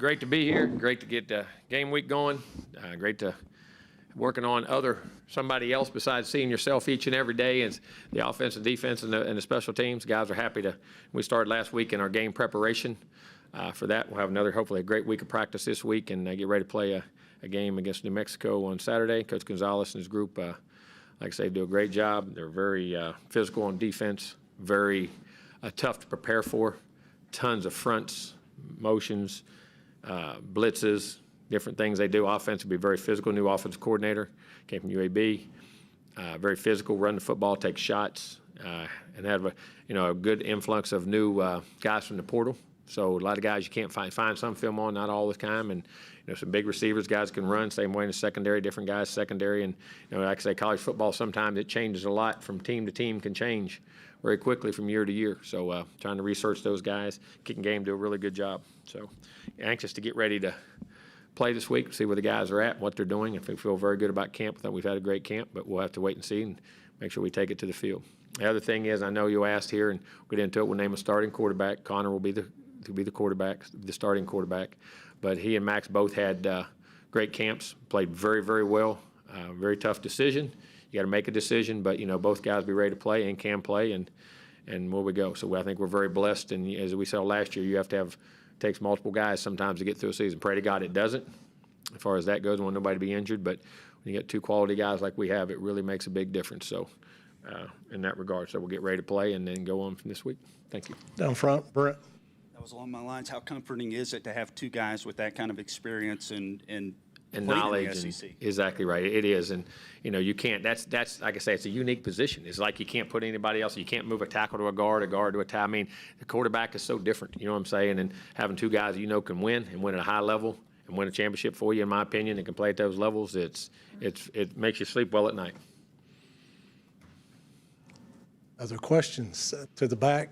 great to be here. Great to get game week going. Great to working on somebody else besides seeing yourself each and every day. It's the offense and defense and the special teams. Guys are happy to. We started last week in our game preparation. For that, we'll have hopefully a great week of practice this week and get ready to play a game against New Mexico on Saturday. Coach Gonzalez and his group, like I say, do a great job. They're very physical on defense, very tough to prepare for. Tons of fronts, motions, blitzes, different things they do. Offense will be very physical. New offensive coordinator, came from UAB. Very physical, run the football, take shots, and have a good influx of new guys from the portal. So a lot of guys you can't find some film on, not all the time, and some big receivers, guys can run same way in the secondary, different guys secondary, and like I say, college football sometimes it changes a lot from team to team, can change very quickly from year to year. So trying to research those guys, kicking game, do a really good job. So anxious to get ready to play this week, see where the guys are at, what they're doing. If we feel very good about camp, I thought we've had a great camp, but we'll have to wait and see and make sure we take it to the field. The other thing is, I know you asked here, and we'll get into it. We'll name a starting quarterback. Connor will be the quarterback, the starting quarterback. But he and Max both had great camps, played very, very well. Very tough decision. You got to make a decision, but both guys be ready to play and can play, and where we go. So I think we're very blessed. And as we said last year, you have to have takes multiple guys sometimes to get through a season. Pray to God it doesn't. As far as that goes, I want nobody to be injured. But when you get two quality guys like we have, it really makes a big difference. So in that regard, so we'll get ready to play and then go on from this week. Thank you. Down front, Brett. That was along my lines. How comforting is it to have two guys with that kind of experience and knowledge? In the SEC? Exactly right. It is, and you can't. That's like I say, it's a unique position. It's like you can't put anybody else. You can't move a tackle to a guard to a tackle. I mean, the quarterback is so different. You know what I'm saying? And having two guys can win and win at a high level and win a championship for you, in my opinion, and can play at those levels. It makes you sleep well at night. Other questions? To the back,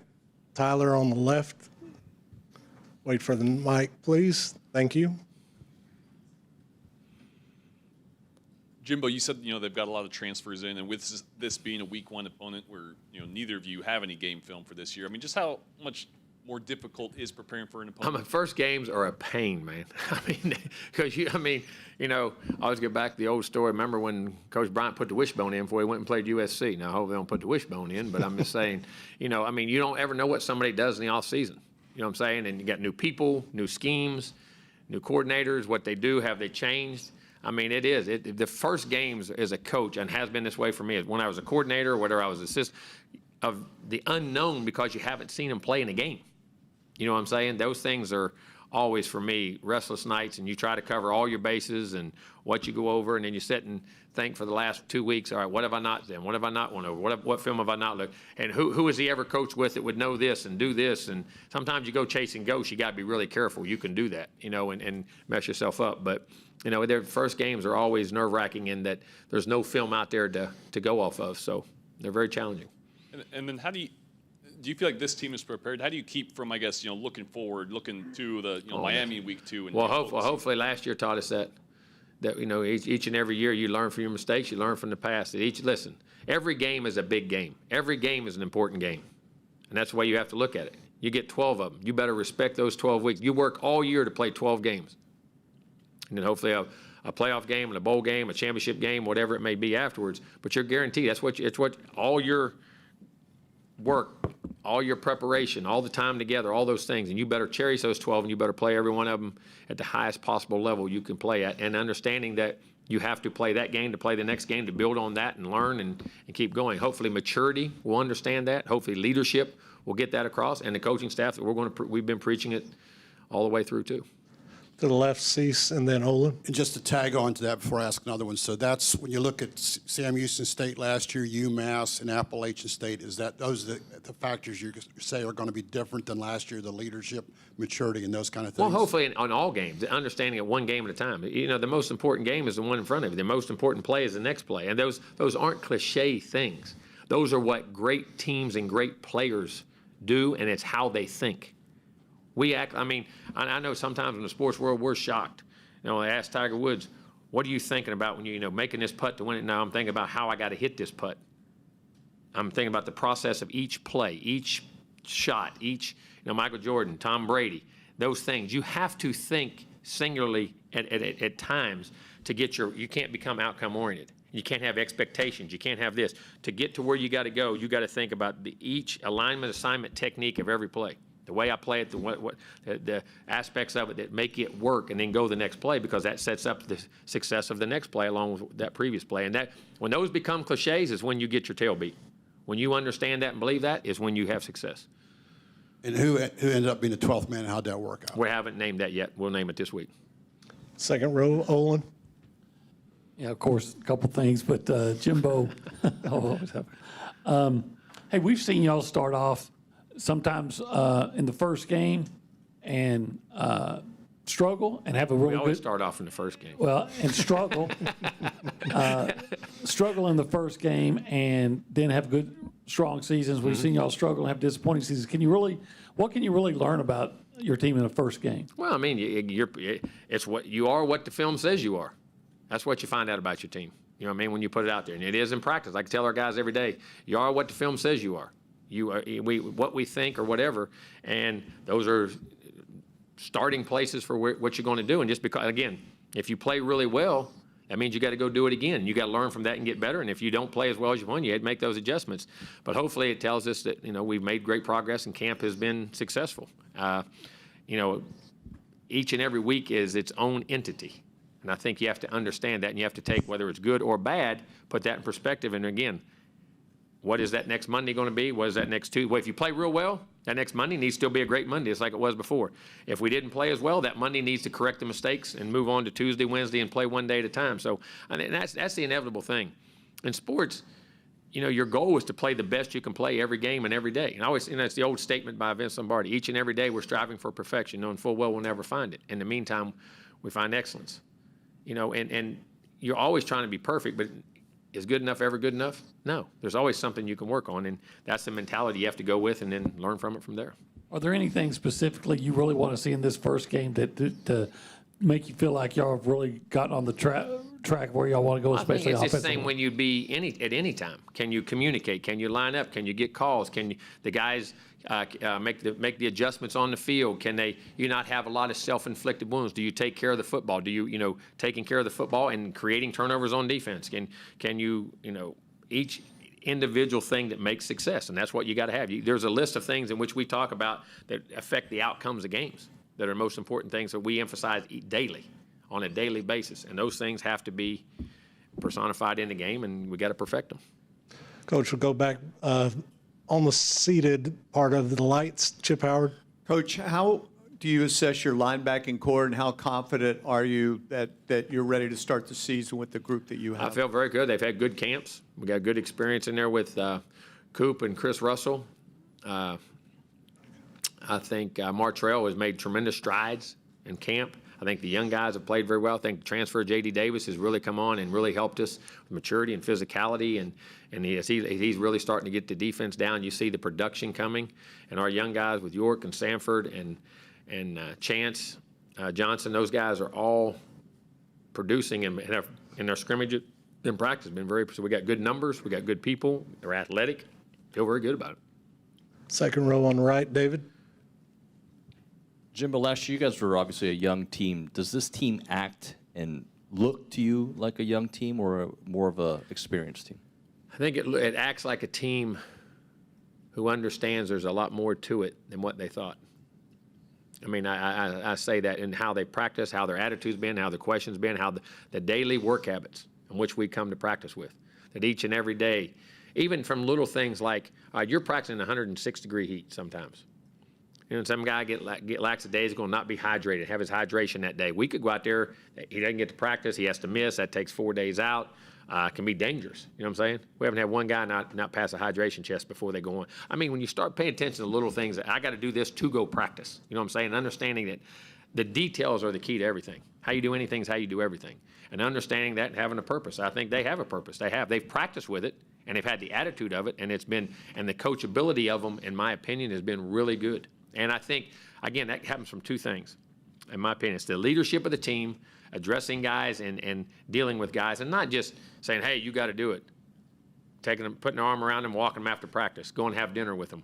Tyler on the left. Wait for the mic, please. Thank you. Jimbo, you said they've got a lot of transfers in, and with this being a week one opponent where neither of you have any game film for this year, I mean, just how much more difficult is preparing for an opponent? First games are a pain, man. I mean, because I always get back to the old story. Remember when Coach Bryant put the wishbone in before he went and played USC? Now, I hope they don't put the wishbone in, but I'm just saying, you don't ever know what somebody does in the off season. You know what I'm saying? And you got new people, new schemes, new coordinators. What they do, have they changed? I mean, it is. The first games as a coach, and has been this way for me, when I was a coordinator, whether I was assistant, of the unknown because you haven't seen them play in a game. You know what I'm saying? Those things are always, for me, restless nights, and you try to cover all your bases and what you go over, and then you sit and think for the last 2 weeks, all right, what have I not done? What have I not went over? What film have I not looked? And who has he ever coached with that would know this and do this? And sometimes you go chasing ghosts. You got to be really careful. You can do that, and mess yourself up. But, their first games are always nerve-wracking in that there's no film out there to go off of. So they're very challenging. And then how do you feel like this team is prepared? How do you keep from, I guess, looking forward, looking to the Miami week 2? And hopefully last year taught us that each and every year you learn from your mistakes, you learn from the past. Listen, every game is a big game. Every game is an important game, and that's the way you have to look at it. You get 12 of them. You better respect those 12 weeks. You work all year to play 12 games, and then hopefully a playoff game and a bowl game, a championship game, whatever it may be afterwards. But you're guaranteed. It's what all your work, all your preparation, all the time together, all those things, and you better cherish those 12, and you better play every one of them at the highest possible level you can play at, and understanding that you have to play that game to play the next game, to build on that and learn and keep going. Hopefully maturity will understand that. Hopefully leadership will get that across, and the coaching staff that we've been preaching it all the way through too. To the left, Cease, and then Olin. And just to tag on to that before I ask another one, so that's when you look at Sam Houston State last year, UMass, and Appalachian State, is that those are the factors you say are going to be different than last year, the leadership, maturity, and those kind of things? Well, hopefully on all games, understanding it one game at a time. The most important game is the one in front of you. The most important play is the next play, and those aren't cliche things. Those are what great teams and great players do, and it's how they think. I know sometimes in the sports world we're shocked. I asked Tiger Woods, what are you thinking about when you're making this putt to win it? Now I'm thinking about how I got to hit this putt. I'm thinking about the process of each play, each shot, Michael Jordan, Tom Brady. those things. You have to think singularly at times to get you can't become outcome oriented. You can't have expectations. You can't have this. To get to where you got to go, you got to think about each alignment, assignment, technique of every play. The way I play it, the aspects of it that make it work, and then go the next play, because that sets up the success of the next play along with that previous play. And that when those become cliches is when you get your tail beat. When you understand that and believe that is when you have success. And who ended up being the 12th man, and how'd that work out? We haven't named that yet. We'll name it this week. Second row, Olin. Yeah, of course, a couple things, but Jimbo, hey, we've seen y'all start off sometimes in the first game and struggle and have a We really always good. start off in the first game. Well, and struggle, struggle in the first game, and then have good, strong seasons. We've seen y'all struggle and have disappointing seasons. What can you really learn about your team in the first game? Well, I mean, it's what you are, what the film says you are. That's what you find out about your team. You know what I mean? When you put it out there, and it is in practice. I can tell our guys every day, you are what the film says you are. You are what we think or whatever, and those are starting places for what you're going to do. And just because, again, if you play really well, that means you got to go do it again. You got to learn from that and get better. And if you don't play as well as you want, you had to make those adjustments. But hopefully, it tells us that we've made great progress and camp has been successful. Each and every week is its own entity. And I think you have to understand that, and you have to take, whether it's good or bad, put that in perspective. And again, what is that next Monday going to be? What is that next Tuesday? Well, if you play real well, that next Monday needs to still be a great Monday. It's like it was before. If we didn't play as well, that Monday needs to correct the mistakes and move on to Tuesday, Wednesday, and play one day at a time. So I mean, that's the inevitable thing. In sports, your goal is to play the best you can play every game and every day. And I always, it's the old statement by Vince Lombardi. Each and every day we're striving for perfection, knowing full well we'll never find it. In the meantime, we find excellence. And you're always trying to be perfect, but is good enough ever good enough? No. There's always something you can work on, and that's the mentality you have to go with and then learn from it from there. Are there anything specifically you really want to see in this first game to make you feel like y'all have really gotten on the track where y'all want to go, I think especially it's the offensively? same when you be at any time. Can you communicate? Can you line up? Can you get calls? Can the guys make the adjustments on the field? Can you not have a lot of self-inflicted wounds? Do you take care of the football? Do you taking care of the football and creating turnovers on defense? Can you each individual thing that makes success, and that's what you got to have. There's a list of things in which we talk about that affect the outcomes of games that are most important things that we emphasize daily, on a daily basis, and those things have to be personified in the game, and we got to perfect them. Coach, we'll go back on the seated part of the lights. Chip Howard. Coach, how do you assess your linebacking core, and how confident are you that you're ready to start the season with the group that you I have? feel very good. They've had good camps. We got good experience in there with Coop and Chris Russell. I think Martrell has made tremendous strides in camp. I think the young guys have played very well. I think the transfer J.D. Davis has really come on and really helped us with maturity and physicality, and he's really starting to get the defense down. You see the production coming, and our young guys with York and Sanford and Chance Johnson, those guys are all producing in their scrimmage in practice. Been very. So we got good numbers. We got good people. They're athletic. Feel very good about it. Second row on the right, David. Jimbo, last year you guys were obviously a young team. Does this team act and look to you like a young team or more of a experienced team? I think it acts like a team who understands there's a lot more to it than what they thought. I mean, I say that in how they practice, how their attitude's been, how the questions been, how the daily work habits in which we come to practice with. That each and every day, even from little things like you're practicing in 106-degree heat sometimes. Some guy get lackadaisical, not be hydrated, have his hydration that day. We could go out there, he doesn't get to practice, he has to miss, that takes 4 days out. Can be dangerous, you know what I'm saying? We haven't had one guy not pass a hydration test before they go on. I mean, when you start paying attention to little things, I got to do this to go practice, you know what I'm saying? Understanding that the details are the key to everything. How you do anything is how you do everything. And understanding that and having a purpose. I think they have a purpose. They've practiced with it, and they've had the attitude of it, and the coachability of them, in my opinion, has been really good. And I think, again, that happens from two things, in my opinion. It's the leadership of the team, addressing guys and dealing with guys, and not just saying, hey, you got to do it. Putting their arm around them, walking them after practice, go and have dinner with them.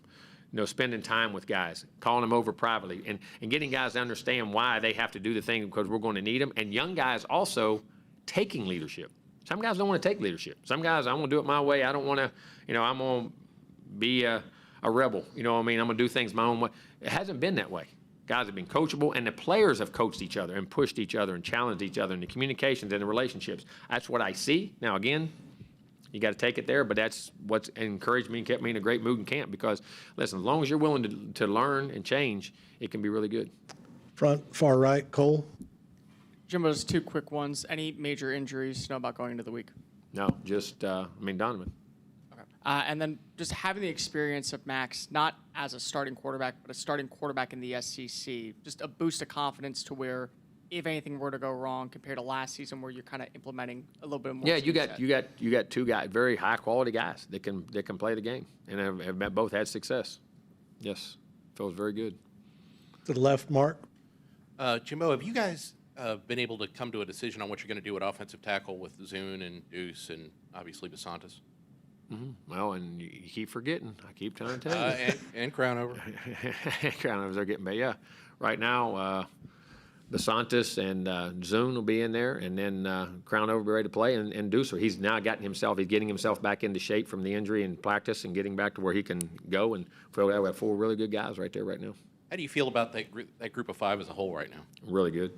spending time with guys, calling them over privately, and getting guys to understand why they have to do the thing because we're going to need them. And young guys also taking leadership. Some guys don't want to take leadership. Some guys, I want to do it my way. I don't want to, I'm going to be a rebel. You know what I mean? I'm going to do things my own way. It hasn't been that way. Guys have been coachable, and the players have coached each other and pushed each other and challenged each other in the communications and the relationships. That's what I see. Now, again, you got to take it there, but that's what's encouraged me and kept me in a great mood in camp because, listen, as long as you're willing to learn and change, it can be really good. Front, far right, Cole. Jimbo, just two quick ones. Any major injuries to know about going into the week? No, just, Donovan. Okay. And then just having the experience of Max, not as a starting quarterback, but a starting quarterback in the SEC, just a boost of confidence to where if anything were to go wrong compared to last season where you're kind of implementing a little bit more. Yeah, you got two guys, very high quality guys that can play the game and have both had success. Yes, feels very good. To the left, Mark. Jimbo, have you guys been able to come to a decision on what you're going to do at offensive tackle with Zune and Deuce and obviously Basantis? Well, and you keep forgetting. I keep trying to tell you. And Crownover. Crownovers are getting better. Yeah, right now, Basantis and Zune will be in there, and then Crownover will be ready to play, and Deucer. He's now getting himself back into shape from the injury and practice and getting back to where he can go. And we have 4 really good guys right there right now. How do you feel about that group of 5 as a whole right now? Really good.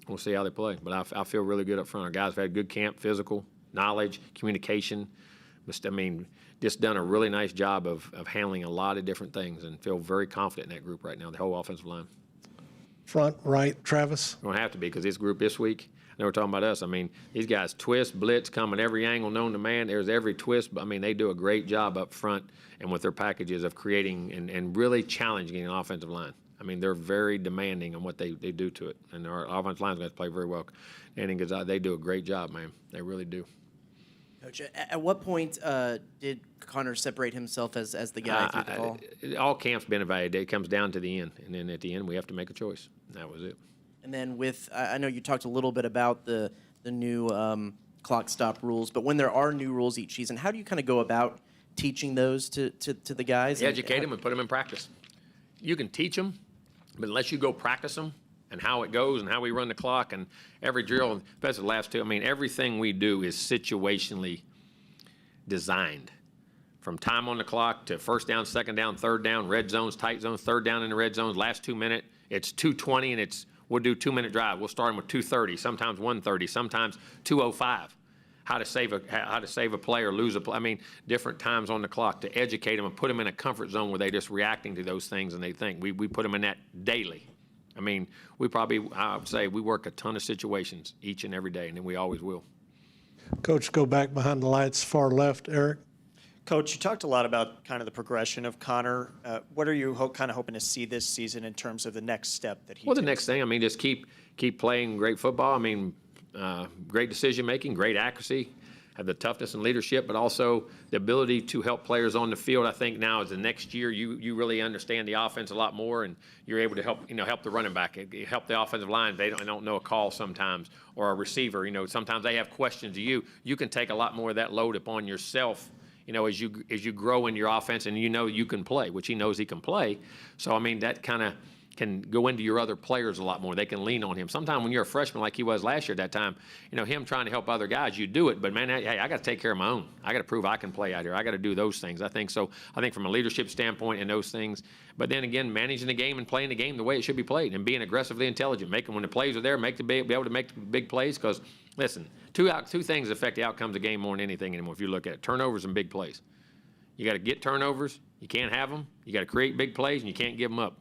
We'll see how they play, but I feel really good up front. Our guys have had good camp, physical, knowledge, communication. Just done a really nice job of handling a lot of different things and feel very confident in that group right now, the whole offensive line. Front right, Travis. We're going to have to be because this group this week, I know we're talking about us. These guys twist, blitz, coming every angle known to man. There's every twist. But, they do a great job up front and with their packages of creating and really challenging an offensive line. They're very demanding on what they do to it. And our offensive line's going to play very well. And they do a great job, man. They really do. Coach, at what point did Connor separate himself as the guy through the call? All camp's been evaluated. It comes down to the end. And then at the end, we have to make a choice. That was it. And then I know you talked a little bit about the new clock stop rules, but when there are new rules each season, how do you kind of go about teaching those to the guys? Educate them and put them in practice. You can teach them, but unless you go practice them and how it goes and how we run the clock and every drill, especially the last 2, everything we do is situationally designed. From time on the clock to first down, second down, third down, red zones, tight zones, third down in the red zones, last 2 minutes, it's 2:20 and we'll do 2-minute drive. We'll start them with 2:30, sometimes 1:30, sometimes 2:05. How to save a play or lose a play. Different times on the clock to educate them and put them in a comfort zone where they're just reacting to those things and they think. We put them in that daily. I would say we work a ton of situations each and every day, and then we always will. Coach, go back behind the lights, far left, Eric. Coach, you talked a lot about kind of the progression of Connor. What are you kind of hoping to see this season in terms of the next step that he takes? The next thing, just keep playing great football. Great decision-making, great accuracy, have the toughness and leadership, but also the ability to help players on the field. I think now as the next year, you really understand the offense a lot more, and you're able to help the running back, help the offensive line. They don't know a call sometimes, or a receiver. Sometimes they have questions of you. You can take a lot more of that load upon yourself, as you grow in your offense, and you can play, which he knows he can play. So that kind of can go into your other players a lot more. They can lean on him. Sometimes when you're a freshman like he was last year at that time, him trying to help other guys, you do it. But, man, hey, I got to take care of my own. I got to prove I can play out here. I got to do those things. I think from a leadership standpoint and those things. But then, again, managing the game and playing the game the way it should be played and being aggressively intelligent, when the plays are there, be able to make the big plays. Because, listen, two things affect the outcomes of the game more than anything anymore if you look at it. Turnovers and big plays. You got to get turnovers. You can't have them. You got to create big plays, and you can't give them up.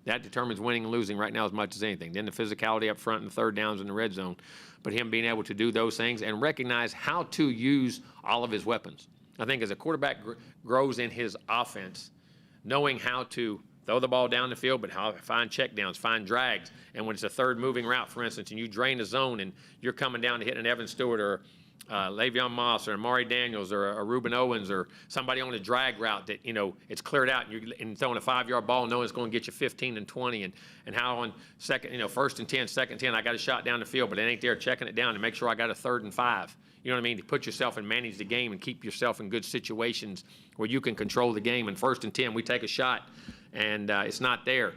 That determines winning and losing right now as much as anything. Then the physicality up front and the third downs in the red zone. But him being able to do those things and recognize how to use all of his weapons. I think as a quarterback grows in his offense, knowing how to throw the ball down the field, but how to find checkdowns, find drags. And when it's a third moving route, for instance, and you drain the zone and you're coming down to hit an Evan Stewart or Le'Veon Moss or Amari Daniels or a Reuben Owens or somebody on a drag route that, it's cleared out and throwing a 5-yard ball knowing it's going to get you 15 and 20 and how on second, first and 10, second 10, I got a shot down the field, but it ain't there checking it down to make sure I got a 3rd and 5. You know what I mean? To put yourself and manage the game and keep yourself in good situations where you can control the game. And 1st and 10, we take a shot and it's not there.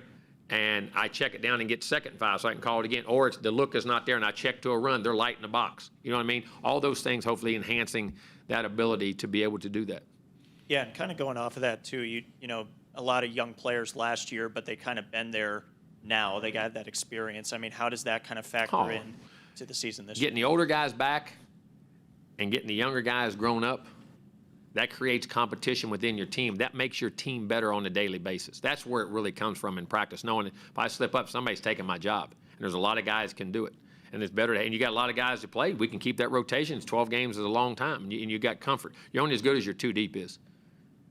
And I check it down and get 2nd and 5 so I can call it again. Or the look is not there and I check to a run. They're light in the box. You know what I mean? All those things hopefully enhancing that ability to be able to do that. Yeah, and kind of going off of that too, you know, a lot of young players last year, but they kind of been there now. They got that experience. I mean, how does that kind of factor in to the season this year? Getting the older guys back and getting the younger guys grown up, that creates competition within your team. That makes your team better on a daily basis. That's where it really comes from in practice, knowing if I slip up, somebody's taking my job. And there's a lot of guys can do it. And it's better, and you got a lot of guys to play. We can keep that rotation. 12 games is a long time, and you got comfort. You're only as good as your 2 deep is.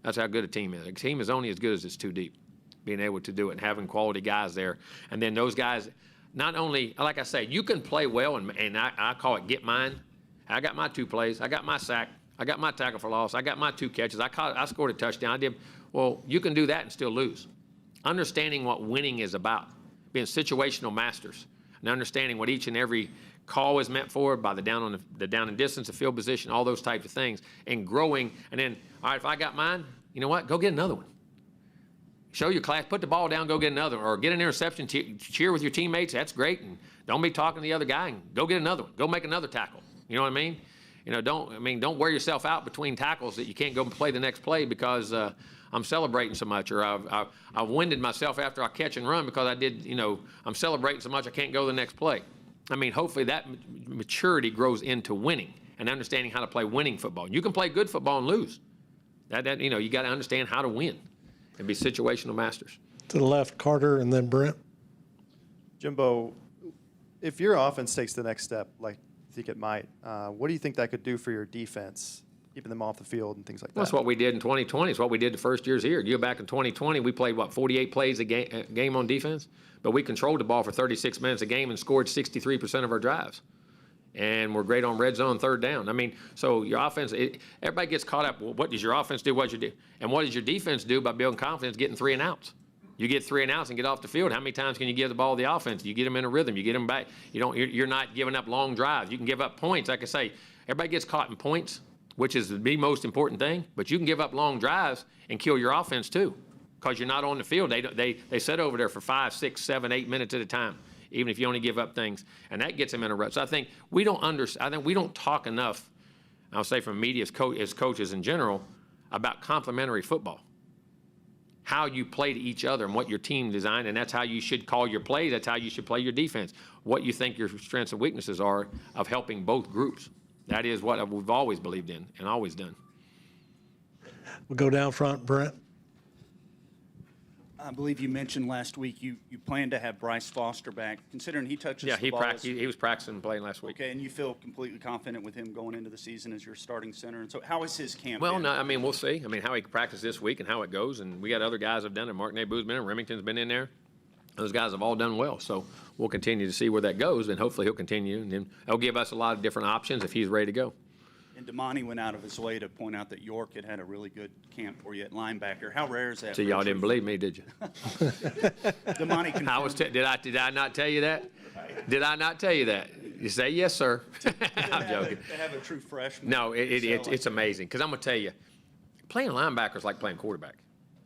That's how good a team is. A team is only as good as its 2 deep, being able to do it and having quality guys there. And then those guys, not only, like I say, you can play well, and I call it get mine. I got my 2 plays. I got my sack. I got my tackle for loss. I got my 2 catches. I scored a touchdown. Well, you can do that and still lose. Understanding what winning is about, being situational masters, and understanding what each and every call is meant for by the down and distance, the field position, all those types of things, and growing. And then, all right, if I got mine, you know what? Go get another one. Show your class, put the ball down, go get another one, or get an interception, cheer with your teammates. That's great, and don't be talking to the other guy. And go get another one. Go make another tackle. You know what I mean? Don't wear yourself out between tackles that you can't go play the next play because I'm celebrating so much, or I've winded myself after I catch and run because I'm celebrating so much I can't go the next play. Hopefully that maturity grows into winning and understanding how to play winning football. You can play good football and lose. You got to understand how to win and be situational masters. To the left, Carter, and then Brent. Jimbo, if your offense takes the next step, like I think it might, what do you think that could do for your defense, keeping them off the field and things like that? That's what we did in 2020. It's what we did the first years here. You go back in 2020, we played, 48 plays a game on defense? But we controlled the ball for 36 minutes a game and scored 63% of our drives. And we're great on red zone, 3rd down. So your offense, everybody gets caught up. Well, what does your offense do? And what does your defense do by building confidence, getting 3 and outs? You get 3 and outs and get off the field. How many times can you give the ball to the offense? You get them in a rhythm. You get them back. You're not giving up long drives. You can give up points. Like I say, everybody gets caught in points, which is the most important thing. But you can give up long drives and kill your offense too, because you're not on the field. They sit over there for 5, 6, 7, 8 minutes at a time, even if you only give up things, and that gets them in a rut. So I think we don't talk enough. I'll say from media as coaches in general about complementary football. How you play to each other and what your team designed, and that's how you should call your plays. That's how you should play your defense. What you think your strengths and weaknesses are of helping both groups. That is what we've always believed in and always done. We'll go down front, Brent. I believe you mentioned last week you plan to have Bryce Foster back, considering he touches Yeah, the ball. he was practicing and playing last week. Okay, and you feel completely confident with him going into the season as your starting center. And so how is his camp? Well, been? no, we'll see. How he practices this week and how it goes. And we got other guys have done it. Mark Naboo's been in, Remington's been in there. Those guys have all done well. So we'll continue to see where that goes, and hopefully he'll continue. And then it'll give us a lot of different options if he's ready to go. And Damani went out of his way to point out that York had a really good camp for you at linebacker. How rare is that? So y'all didn't believe me, did you? Damani Did I not tell you that? Did I not tell you that? You say yes, sir. I'm joking. To have a true freshman. No, it's amazing because I'm gonna tell you, playing linebacker is like playing quarterback.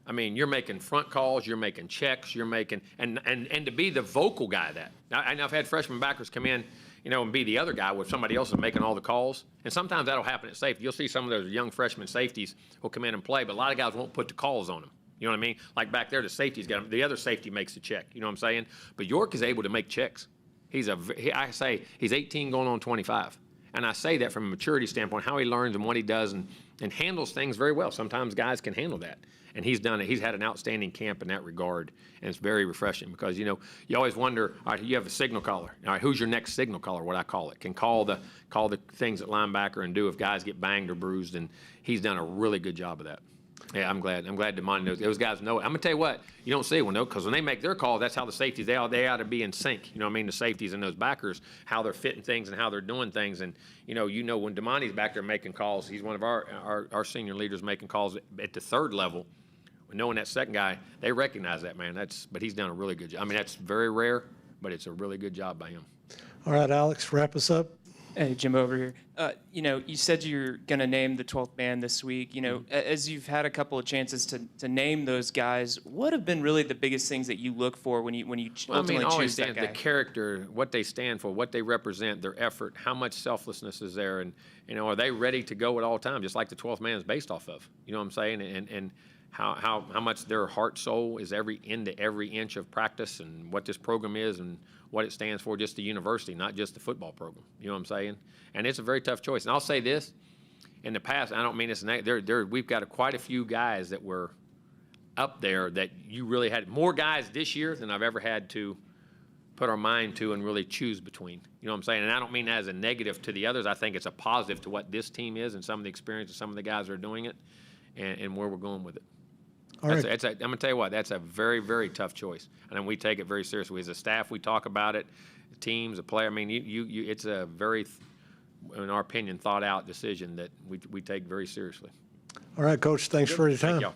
You're making front calls, you're making checks, you're making and to be the vocal guy that. I've had freshman backers come in, and be the other guy where somebody else is making all the calls. And sometimes that'll happen at safety. You'll see some of those young freshman safeties who'll come in and play, but a lot of guys won't put the calls on them. You know what I mean? Like back there, the safety's got him. The other safety makes the check. You know what I'm saying? But York is able to make checks. I say he's 18 going on 25. And I say that from a maturity standpoint, how he learns and what he does and handles things very well. Sometimes guys can handle that. And he's done it. He's had an outstanding camp in that regard, and it's very refreshing because, you always wonder, all right, you have a signal caller. All right, who's your next signal caller, what I call it? Can call the things at linebacker and do if guys get banged or bruised, and he's done a really good job of that. Yeah, I'm glad. I'm glad Demond knows. Those guys know it. I'm gonna tell you what. You don't see it because when they make their call, that's how the safeties. They ought to be in sync. You know what I mean? The safeties and those backers, how they're fitting things and how they're doing things. And you know when Demonte's back there making calls, he's one of our senior leaders making calls at the third level. Knowing that second guy, they recognize that, man. But he's done a really good job. I mean, that's very rare, but it's a really good job by him. All right, Alex, wrap us up. Hey, Jimbo over here. You said you're going to name the 12th man this week. As you've had a couple of chances to name those guys, what have been really the biggest things that you look for when you ultimately choose that guy? The character, what they stand for, what they represent, their effort, how much selflessness is there, and are they ready to go at all times, just like the 12th man is based off of. You know what I'm saying? And how much their heart, soul is into every inch of practice, and what this program is, and what it stands for, just the university, not just the football program. You know what I'm saying? And it's a very tough choice. And I'll say this, in the past, I don't mean this, we've got quite a few guys that were up there that you really had more guys this year than I've ever had to put our mind to and really choose between. You know what I'm saying? And I don't mean that as a negative to the others. I think it's a positive to what this team is and some of the experience of some of the guys that are doing it and where we're going with it. All right. I'm going to tell you what, that's a very, very tough choice. And we take it very seriously. As a staff, we talk about it, the teams, the player. I mean, it's a very, in our opinion, thought-out decision that we take very seriously. All right, Coach, thanks for your time. Thank y'all.